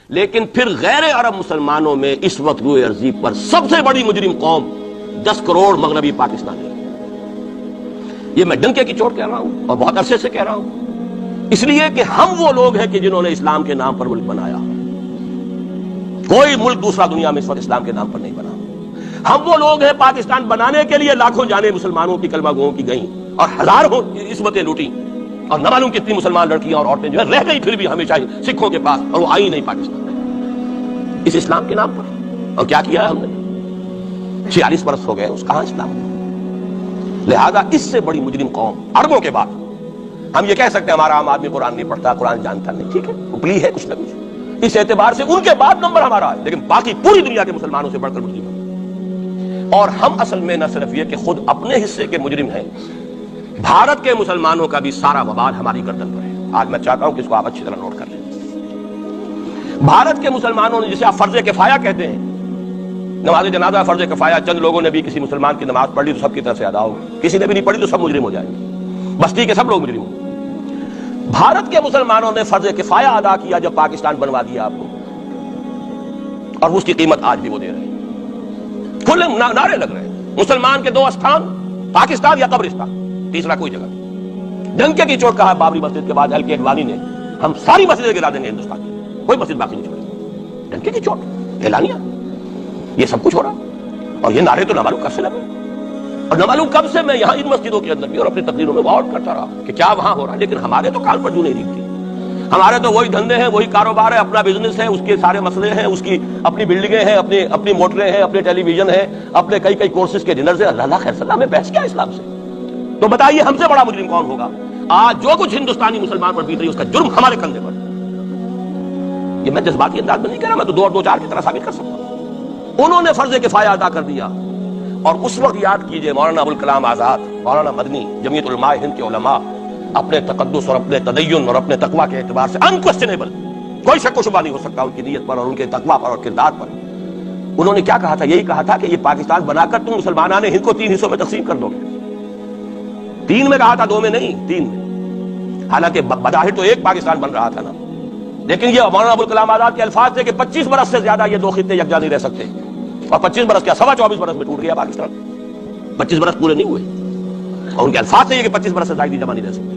لیکن پھر غیر عرب مسلمانوں میں اس وقت روئے ارضی پر سب سے بڑی مجرم قوم 10 کروڑ مغربی پاکستانی ہے. یہ میں ڈنکے کی چوٹ کہہ رہا ہوں اور بہت عرصے سے کہہ رہا ہوں، اس لیے کہ ہم وہ لوگ ہیں کہ جنہوں نے اسلام کے نام پر ملک بنایا. کوئی ملک دوسرا دنیا میں اس وقت اسلام کے نام پر نہیں بنا. ہم وہ لوگ ہیں پاکستان بنانے کے لیے لاکھوں جانیں مسلمانوں کی کلمہ گوؤں کی گئیں اور ہزاروں عصمتیں لوٹیں، اور نہ معلوم کتنی مسلمان لڑکیاں اور عورتیں جو ہے رہ گئی پھر بھی ہمیشہ سکھوں کے پاس، اور وہ آئی نہیں پاکستان میں اس اسلام کے نام پر. اور کیا کیا ہے ہم نے؟ 46 برس ہو گئے اس کہاں اسلام. لہذا اس سے بڑی مجرم قوم اربوں کے بعد ہم یہ کہہ سکتے ہیں ہمارا عام آدمی قرآن نہیں پڑھتا، قرآن جانتا نہیں، ٹھیک ہے اپلی ہے کچھ نہ کچھ، اس اعتبار سے ان کے بعد نمبر ہمارا ہے، لیکن باقی پوری دنیا کے مسلمانوں سے بڑھ کر مجرم ہیں. اور ہم اصل میں نہ صرف یہ کہ خود اپنے حصے کے مجرم ہیں، بھارت کے مسلمانوں کا بھی سارا وبال ہماری گردن پر ہے. آج میں چاہتا ہوں کہ اس کو آپ اچھی طرح نوٹ کر لیں. بھارت کے مسلمانوں نے، جسے آپ فرض کفایہ کہتے ہیں، نماز جنازہ فرض کفایہ، چند لوگوں نے بھی کسی مسلمان کی نماز پڑھ لی تو سب کی طرف سے ادا ہو، کسی نے بھی نہیں پڑھی تو سب مجرم ہو جائیں گے، بستی کے سب لوگ مجرم ہوں. بھارت کے مسلمانوں نے فرض کفایہ ادا کیا جب پاکستان بنوا دیا آپ کو، اور اس کی قیمت آج بھی وہ دے رہے ہیں. کھلے نعرے لگ رہے ہیں مسلمان کے 2 استھان، پاکستان یا قبرستان، تیسرا کوئی جگہ نہیں. ڈنکے کی چوٹ کہا بابری مسجد کے بعد ہلکے اڈوانی نے، ہم ساری مسجدیں گرا دیں گے ہندوستان کی، کوئی مسجد باقی نہیں چھوڑیں. ڈنکے کی چوٹ، اعلانیہ، یہ سب کچھ ہو رہا. اور یہ نعرے تو نہ معلوم کب سے لگے، اور نہ معلوم کب سے میں یہاں ان مسجدوں کے اندر بھی اور اپنی تقریروں میں غور کرتا رہا کہ کیا وہاں ہو رہا ہے. لیکن ہمارے تو کان پر جو نہیں دکھتی. ہمارے تو وہی دھندے ہیں، وہی کاروبار ہے، اپنا بزنس ہے، اس کے سارے مسئلے ہیں، اس کی اپنی بلڈنگیں ہیں، اپنی موٹریں ہیں، اپنے ٹیلی ویژن ہے، اپنے کئی کورسز کے ڈنرز ہیں. اللہ خیر صلاح میں بحث کیا اسلام سے؟ تو بتائیے ہم سے بڑا مجرم کون ہوگا؟ آج جو کچھ ہندوستانی مسلمان پر بیت رہی ہے اس کا جرم ہمارے کندھے پر. یہ میں جذباتی انداز میں نہیں کہہ رہا، میں تو 2 اور 2 4 کی طرح ثابت کر سکتا ہوں. انہوں نے فرض کفایہ ادا کر دیا. اور اس وقت یاد کیجئے مولانا ابوالکلام آزاد، مولانا مدنی، جمعیت علماء ہند کے علماء اپنے تقدس اور اپنے تدین اور اپنے تقوی کے اعتبار سے انکویسچنیبل، کوئی شک و شبہ نہیں ہو سکتا ان کی نیت پر اور ان کے تقوی پر اور کردار پر. انہوں نے کیا کہا تھا؟ یہی کہا تھا کہ یہ پاکستان بنا کر تم مسلمانوں نے ہند کو 3 حصوں میں تقسیم کر دو گے. 3 میں کہا تھا، 2 میں نہیں، 3 میں. حالانکہ بظاہر تو ایک پاکستان بن رہا تھا نا، لیکن یہ مولانا ابوالکلام آزاد کے الفاظ تھے کہ 25 برس سے زیادہ یہ 2 خطے یکجا نہیں رہ سکتے. اور 25 برس کیا، 24.25 برس میں ٹوٹ گیا پاکستان. 25 برس پورے نہیں ہوئے، اور ان کے الفاظ سے یہ کہ 25 برس سے زائد جمع نہیں رہ سکتے.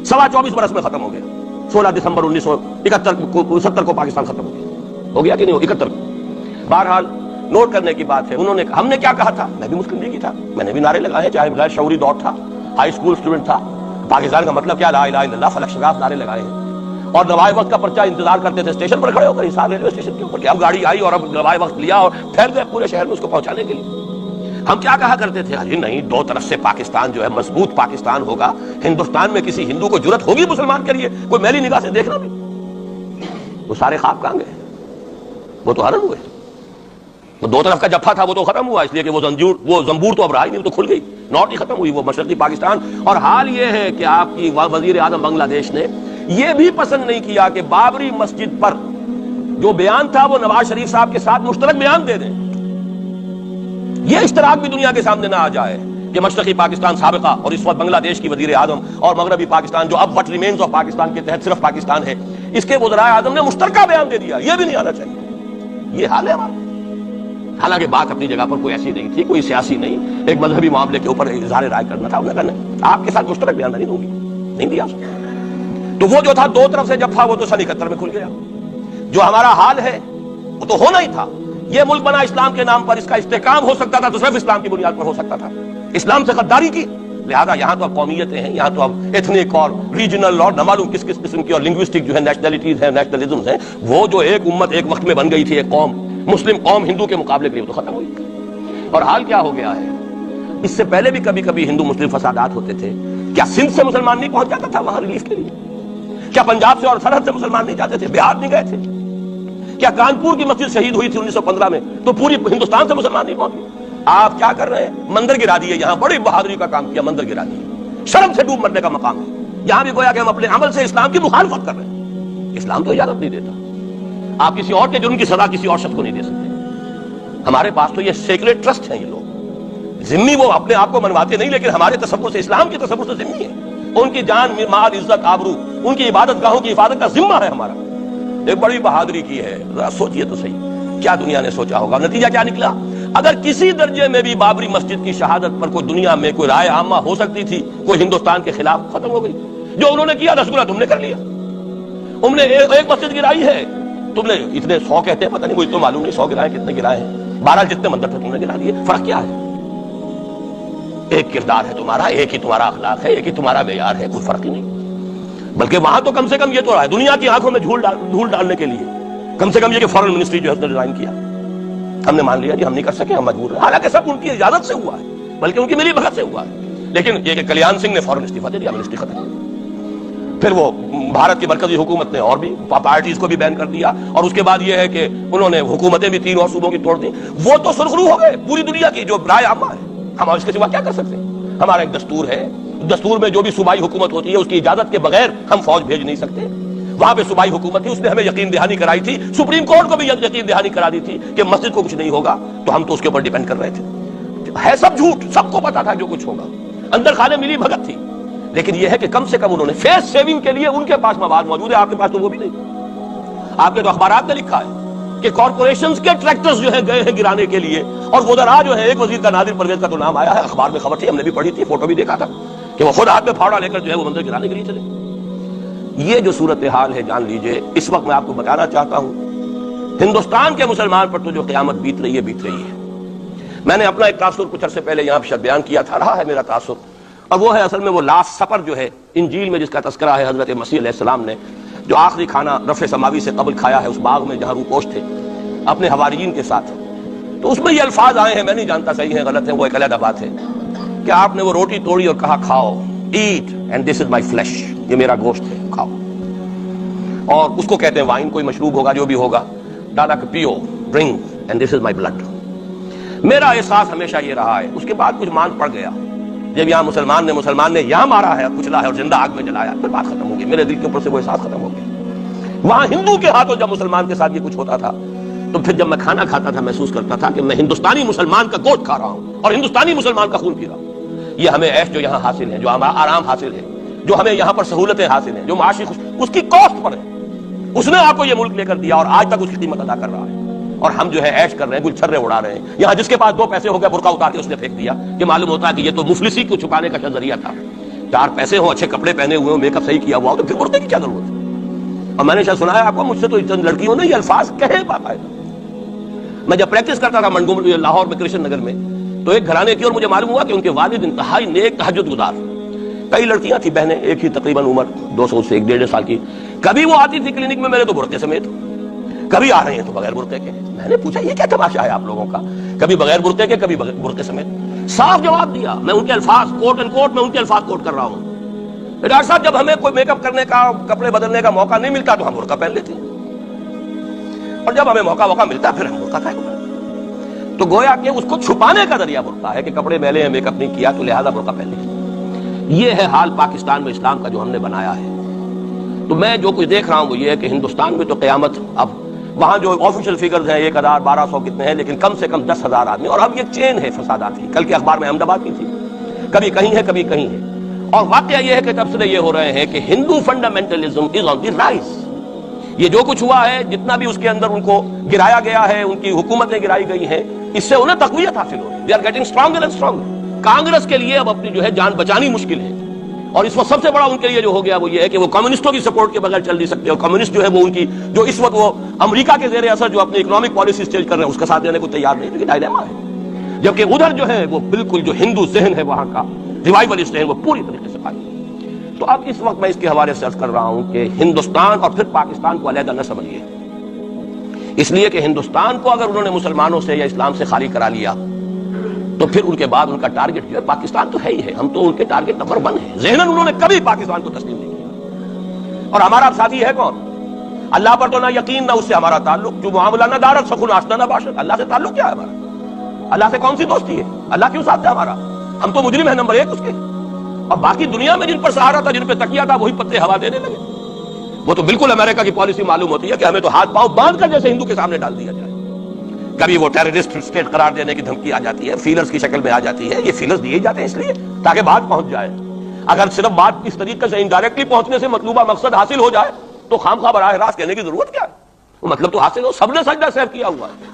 24.25 برس میں ختم ہو گیا. 16 دسمبر 1971 کو پاکستان ختم ہو گیا کہ نہیں؟ 71 کو. بہرحال نوٹ کرنے کی بات ہے. ہم نے کیا کہا تھا؟ میں بھی مسلم لیگی تھا، میں نے بھی نعرے لگائے، چاہے غیر شعوری دور تھا، ہائی اسکول اسٹوڈنٹ تھا. پاکستان کا مطلب کیا؟ لا الہ الا اللہ، فلک شگاف نعرے لگائے ہیں. اور نوائے وقت کا پرچہ انتظار کرتے تھے اسٹیشن پر کھڑے ہو کر، حساب ریلوے اسٹیشن کے اوپر، کہ اب گاڑی آئی اور اب نوائے وقت لیا اور پھیل گئے پورے شہر میں اس کو پہنچانے کے لیے. ہم کیا کہا کرتے تھے؟ ارے نہیں، 2 طرف سے پاکستان جو ہے مضبوط پاکستان ہوگا. ہندوستان میں کسی ہندو کو جرت ہوگی مسلمان کے لیے کوئی میلی نگاہ سے دیکھنا بھی؟ وہ سارے خواب کہاں گئے؟ وہ تو حرم ہوئے. وہ 2 طرف کا جفا تھا وہ تو ختم ہوا، اس لیے کہ وہ زنبور تو اب رہا ہی نہیں، تو کھل گئی، نوٹ ہی ختم ہوئی وہ مشرقی پاکستان. اور حال یہ ہے کہ آپ کی وزیر اعظم بنگلہ دیش نے یہ بھی پسند نہیں کیا کہ بابری مسجد پر جو بیان تھا وہ نواز شریف صاحب کے ساتھ مشترک بیان دے دیں. یہ اشتراک بھی دنیا کے سامنے نہ آ جائے کہ مشرقی پاکستان سابقہ اور اس وقت بنگلہ دیش کی وزیر اعظم اور مغربی پاکستان جو اب وٹ ریمینز آف پاکستان کے تحت صرف پاکستان ہے، اس کے وزرائے اعظم نے مشترکہ بیان دے دیا. یہ بھی نہیں آنا چاہیے. یہ حال ہے ہمارا. حالانکہ بات اپنی جگہ پر کوئی ایسی نہیں تھی، کوئی سیاسی نہیں، ایک مذہبی معاملے کے اوپر اظہار رائے کرنا تھا. انہوں نے آپ کے ساتھ مشترک بیان نہیں دوں گی، نہیں دیا. تو وہ جو تھا 2 طرف سے جب تھا وہ تو سن 71 میں کھل گیا. جو ہمارا حال ہے وہ تو ہونا ہی تھا. یہ ملک بنا اسلام کے نام پر، اس کا استحکام ہو سکتا تھا تو صرف اسلام کی بنیاد پر ہو سکتا تھا. اسلام سے غداری کی، لہذا یہاں تو اب قومیتیں ہیں، یہاں تو اب ایتھنک اور ریجنل اور نہ معلوم کس قسم کی اور لنگوسٹک جو ہے نیشنلٹیز ہیں، نیشنلزمز ہیں، وہ جو ایک امت ایک وقت میں بن گئی تھی، ایک قوم مسلم قوم ہندو کے مقابلے کے لیے، وہ تو ختم ہوئی. اور حال کیا ہو گیا ہے؟ اس سے پہلے بھی کبھی ہندو مسلم فسادات ہوتے تھے. کیا سندھ سے مسلمان نہیں پہنچ جاتا تھا وہاں ریلیف کے لیے؟ کیا پنجاب سے اور سرحد سے مسلمان نہیں جاتے تھے؟ بہار نہیں گئے تھے؟ کیا کانپور کی مسجد شہید ہوئی تھی 1915 میں تو پوری ہندوستان سے مسلمان نہیں پہنچے؟ آپ کیا کر رہے ہیں؟ مندر گرا دیے. یہاں بڑی بہادری کا کام کیا، مندر گرا دیے. شرم سے ڈوب مرنے کا مقام ہے. یہاں بھی گویا کہ ہم اپنے عمل سے اسلام کی مخالفت کر رہے ہیں. اسلام تو اجازت نہیں دیتا. آپ کسی اور کے جرم کی سزا کسی اور شخص کو نہیں دے سکتے. ہمارے پاس تو یہ سیکریٹ ٹرسٹ ہیں. یہ لوگ ذمہ وہ اپنے آپ کو منواتے نہیں، لیکن ہمارے تصور سے، اسلام کے تصور سے ذمہ ہے. ان کی جان، مال، عزت، آبرو، ان کی عبادت گاہوں کی حفاظت کا ذمہ ہے ہمارا. ایک بڑی بہادری کی ہے. ذرا سوچئے تو صحیح کیا دنیا نے سوچا ہوگا. نتیجہ کیا نکلا؟ اگر کسی درجے میں بھی بابری مسجد کی شہادت پر کوئی دنیا میں کوئی رائے عامہ ہو سکتی تھی کوئی ہندوستان کے خلاف، ختم ہو گئی. جو انہوں نے کیا رسگلہ تم نے کر لیا. تم نے ایک مسجد گرائی ہے، تم نے اتنے 100 کہتے ہیں، پتہ نہیں مجھے تو معلوم نہیں 100 گرائے کتنے گرائے ہیں، بہرحال جتنے مندر تھے تم نے گرا دیے. فرق کیا ہے؟ ایک کردار ہے تمہارا، ایک ہی تمہارا اخلاق ہے، ایک ہی تمہارا معیار ہے، کوئی فرق ہی نہیں. بلکہ وہاں تو کم سے کم یہ تو رہا ہے دنیا کی آنکھوں میں دھول ڈالنے کے لیے کم سے کم یہ کہ فارن منسٹری جو ہے اس نے ڈیزائن کیا، ہم نے مان لیا جی ہم نہیں کر سکے، ہم مجبور ہیں. حالانکہ سب ان کی اجازت سے ہوا ہے، بلکہ ان کی ملی بھگت سے ہوا ہے. لیکن یہ کہ کلیان سنگھ نے فوراً استعفیٰ دے دیا، منسٹری ختم. پھر وہ بھارت کی مرکزی حکومت نے اور بھی پارٹیز کو بھی بین کر دیا، اور اس کے بعد یہ ہے کہ انہوں نے حکومتیں بھی 3 اور صوبوں کی توڑ دی. وہ تو سرخرو ہو گئے پوری دنیا کی جو رائے عامہ ہے. ہم اس کے سوا کیا کر سکتے ہیں؟ ہمارا ایک دستور ہے، دستور میں جو بھی صوبائی حکومت ہوتی ہے اس کی اجازت کے بغیر ہم فوج بھیج نہیں سکتے. وہاں پہ صوبائی حکومت تھی، اس نے ہمیں یقین دہانی کرائی تھی، سپریم کورٹ کو بھی یقین دہانی کرا دی تھی کہ مسجد کو کچھ نہیں ہوگا، تو ہم تو اس کے اوپر ڈیپینڈ کر رہے تھے. ہے سب جھوٹ، سب کو پتا تھا جو کچھ ہوگا، اندر خانے ملی بھگت تھی. لیکن یہ ہے کہ کم سے کم انہوں نے فیس سیونگ کے لیے ان کے پاس مواد موجود ہے، آپ کے پاس تو وہ بھی نہیں. آپ کے تو اخبارات میں لکھا ہے کہ کارپوریشنز کے ٹریکٹرز جو ہیں گئے ہیں گرانے کے لیے، اور وزراء جو ہے ایک وزیر کا نادر پرویز کا تو نام آیا ہے، اخبار میں خبر تھی، ہم نے بھی پڑھی تھی، فوٹو بھی دیکھا تھا کہ وہ خود ہاتھ میں پھاوڑا لے کر جو ہے وہ مندر گرانے کے لیے چلے. یہ جو صورتحال ہے جان لیجئے. اس وقت میں آپ کو بتانا چاہتا ہوں ہندوستان کے مسلمان پر تو جو قیامت بیت رہی ہے. میں نے اپنا ایک تاثر کچھ عرصے پہلے یہاں پہ بیان کیا تھا، رہا ہے میرا تاثر، اور وہ ہے اصل میں وہ لاسٹ سپر جو ہے انجیل میں جس کا تذکرہ ہے حضرت مسیح علیہ السلام نے جو آخری کھانا رفع سماوی سے قبل کھایا ہے اس باغ میں جہاں روپوش تھے اپنے حواریین کے ساتھ. تو اس میں یہ الفاظ آئے ہیں، میں نہیں جانتا صحیح ہیں غلط ہیں، وہ ایک علیحدہ بات ہے کہ آپ نے وہ روٹی توڑی اور کہا کھاؤ، eat and this is my flesh, یہ میرا گوشت ہے کھاؤ. اور اس کو کہتے ہیں وائن، کوئی مشروب ہوگا جو بھی ہوگا، ڈالا کہ پیو، drink and this is my blood. میرا احساس ہمیشہ یہ رہا ہے. اس کے بعد کچھ مان پڑ گیا جب یہاں مسلمان نے یہاں مارا ہے، کچلا ہے اور زندہ آگ میں جلایا، پھر بات ختم ہو گئی. میرے دل کے اوپر سے وہ احساس ختم ہو گیا. وہاں ہندو کے ہاتھوں جب مسلمان کے ساتھ یہ کچھ ہوتا تھا تو پھر جب میں کھانا کھاتا تھا محسوس کرتا تھا کہ میں ہندوستانی مسلمان کا گوشت کھا رہا ہوں اور ہندوستانی مسلمان کا خون پی رہا ہوں. یہ ہمیں عیش جو یہاں حاصل ہے، جو ہمارا آرام حاصل ہے، جو ہمیں یہاں پر سہولتیں حاصل ہیں، جو معاشی اس کی کاسٹ پر ہے. اس نے آپ کو یہ ملک لے کر دیا اور آج تک اس کی قیمت ادا کر رہا ہے. اور ہم جو ہے عیش کر رہے ہیں، گل چھرے اڑا رہے ہیں. یہاں جس کے پاس 2 پیسے ہو گئے برقع اتار کے اس نے پھینک دیا کہ معلوم ہوتا ہے کہ یہ تو مفلسی کو چھپانے کا ذریعہ تھا. 4 پیسے ہوں، اچھے کپڑے پہنے ہوئے ہوں، میک اپ صحیح کیا ہوا ہو تو پھر برقعے کی کیا ضرورت ہے؟ اور میں نے شاید سنا ہے آپ کو، مجھ سے تو چند لڑکیوں نے یہ الفاظ کہے پاتا ہے. میں جب پریکٹس کرتا تھا منگومر لاہور میں کرشن نگر میں تو ایک گھرانے کی، اور مجھے معلوم ہوا کہ ان کے والد انتہائی نیک تہجد گزار. کئی لڑکیاں تھیں بہنیں، ایک ہی تقریباً عمر 200 سے 1.5 سال کی. کبھی وہ آتی تھی کلینک میں میرے تو برقعے سمیت، کبھی آ رہے ہیں تو بغیر برقعے کے. میں نے پوچھا یہ کیا تماشا ہے آپ لوگوں کا، کبھی بغیر برقعے کے کبھی برقعے سمیت. صاف جواب دیا. میں ان کے الفاظ کوٹ اینڈ کوٹ میں ان کے الفاظ کوٹ کر رہا ہوں. ڈاکٹر صاحب جب ہمیں کوئی میک اپ کرنے کا، کپڑے بدلنے کا موقع نہیں ملتا تو ہم برقع پہن لیتے ہیں، اور جب ہمیں موقع ملتا پھر ہم برقع پہنتے ہیں. تو گویا کہ اس کو چھپانے کا ذریعہ برقع ہے کہ کپڑے میلے ہیں، میک اپ نہیں کیا تو لہذا برقع پہن لیا. یہ ہے حال پاکستان میں اسلام کا جو ہم نے بنایا ہے. تو میں جو کچھ دیکھ رہا ہوں وہ یہ ہے کہ ہندوستان میں تو قیامت، اب وہاں جو آفیشیل فیگرز ہیں 1000 1200 کتنے ہیں، لیکن کم سے کم 10,000 آدمی، اور اب یہ چین ہے فسادات کی. کل کے اخبار میں احمد آباد کی تھی، کبھی کہیں ہے کبھی کہیں ہے. اور واقعہ یہ ہے کہ تبصرے یہ ہو رہے ہیں کہ ہندو فنڈامنٹلزم از آن دی رائز. یہ جو کچھ ہوا ہے، جتنا بھی اس کے اندر ان کو گرایا گیا ہے، ان کی حکومتیں گرائی گئی ہیں، اس سے انہیں تقویت حاصل ہو رہی ہے. They are getting stronger and stronger. Congress کے لیے اب اپنی جو ہے جان بچانی مشکل ہے، اور اس وقت سب سے بڑا ان کے لیے جو ہو گیا وہ یہ ہے کہ وہ کمیونسٹوں کی سپورٹ کے بغیر چل نہیں سکتے. اور کمیونسٹ جو ہے وہ ان کی جو اس وقت وہ امریکہ کے زیر اثر جو اپنی اکنامک پالیسیز چینج کر رہے ہیں اس کا ساتھ دینے کو تیار نہیں. یہ ڈائلیما ہے. جبکہ ادھر جو ہے وہ بالکل جو ہندو ذہن ہے وہاں کا ریوائولسٹ ذہن وہ پوری طریقے سے پائی. تو اب اس وقت میں اس کے حوالے سے عرض کر رہا ہوں کہ ہندوستان اور پھر پاکستان کو علیحدہ نہ سمجھیے. اس لیے کہ ہندوستان کو اگر انہوں نے مسلمانوں سے یا اسلام سے خالی کرا لیا تو پھر ان کے بعد ان کا ٹارگٹ جو ہے پاکستان تو ہے ہی ہے. ہم تو ان کے ٹارگٹ نمبر 1 ہیں. ذہناً انہوں نے کبھی پاکستان کو تسلیم نہیں کیا. اور ہمارا ساتھی ہے کون؟ اللہ پر تو نہ یقین نہ اس سے ہمارا تعلق. جو معاملہ نہ دارت سخن آشنا نہ باشد. اللہ سے تعلق کیا ہے ہمارا؟ اللہ سے کون سی دوستی ہے؟ اللہ کیوں ساتھ ہے ہمارا؟ ہم تو مجرم ہیں نمبر 1 اس کے. اور باقی دنیا میں جن پر سہارا تھا، جن پہ تکیہ تھا، وہی پتے ہوا دینے لگے. وہ تو بالکل امریکہ کی پالیسی معلوم ہوتی ہے کہ ہمیں تو ہاتھ پاؤں باندھ کر جیسے ہندو کے سامنے ڈال دیا جائے. کبھی وہ ٹیررسٹ اسٹیٹ قرار دینے کی دھمکی آ جاتی ہے، فیلرز کی شکل میں آ جاتی ہے. یہ فیلرز دیے جاتے ہیں اس لیے تاکہ بات پہنچ جائے. اگر صرف بات اس طریقے سے انڈائریکٹلی پہنچنے سے مطلوبہ مقصد حاصل ہو جائے تو خام خواہ براہ راست کہنے کی ضرورت کیا ہے؟ مطلب تو حاصل ہو، سب نے سجدہ سہو کیا ہوا ہے.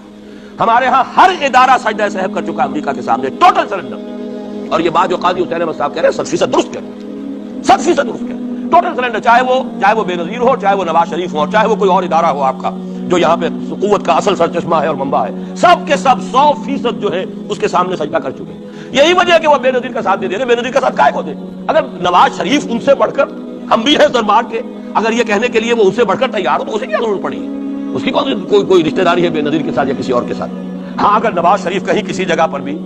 ہمارے ہاں ہر ادارہ سجدہ سہو کر چکا امریکہ کے سامنے، ٹوٹل سرنڈر. اور یہ بات جو قاضی حسین احمد صاحب کہہ رہے ہیں 100% درست کہہ رہے ہیں، 100% درست کہہ رہے ہیں. ٹوٹل سرنڈر، چاہے وہ بے نظیر ہو، چاہے وہ نواز شریف ہو، چاہے وہ کوئی اور ادارہ ہو آپ کا جو یہاں پہ قوت کا اصل سرچشمہ ہے اور منبع ہے، سب کے سب 100% جو ہے اس کے سامنے سجدہ کر چکے ہیں. یہی وجہ ہے کہ وہ بے نظیر کا ساتھ دے رہے. بے نظیر کا ساتھ کائے کو دے؟ اگر نواز شریف ان سے بڑھ کر، ہم بھی ہیں دربار کے، اگر یہ کہنے کے لیے وہ ان سے بڑھ کر تیار ہو تو اسے کیا ضرورت پڑی ہے؟ اس کی کوئی رشتہ داری ہے بے نظیر کے ساتھ یا کسی اور کے ساتھ؟ ہاں اگر نواز شریف کہیں کسی جگہ پر بھی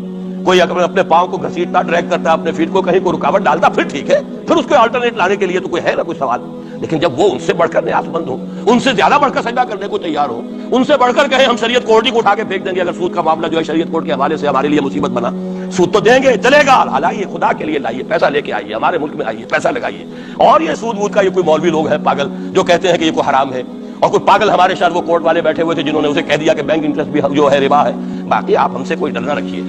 کوئی اپنے پاؤں کو گھسیٹتا، ڈریگ کرتا، اپنے فیٹ کو کہیں کوئی رکاوٹ ڈالتا، پھر ٹھیک ہے، پھر اس کو آلٹرنیٹ لانے کے لیے تو کوئی ہے نا کوئی سوال. لیکن جب وہ ان سے بڑھ کر نیاز مند ہو، ان سے زیادہ بڑھ کر سجدہ کرنے کو تیار ہو، ان سے بڑھ کر کہیں ہم شریعت کورٹ ہی کو اٹھا کے پھینک دیں گے اگر سود کا معاملہ جو ہے شریعت کورٹ کے حوالے سے ہمارے لیے مصیبت بنا، سود تو دیں گے، چلے گا، لائیے خدا کے لیے لائیے، پیسہ لے کے آئیے، ہمارے ملک میں آئیے، پیسہ لگائیے. اور یہ سود وود کا یہ کوئی مولوی لوگ ہیں پاگل جو کہتے ہیں کہ یہ کوئی حرام ہے، اور کوئی پاگل ہمارے شاید وہ کورٹ والے بیٹھے ہوئے تھے جنہوں نے اسے کہہ دیا کہ بینک انٹرسٹ بھی جو ہے ربا ہے. باقی آپ ہم سے کوئی ڈر نہ رکھیے.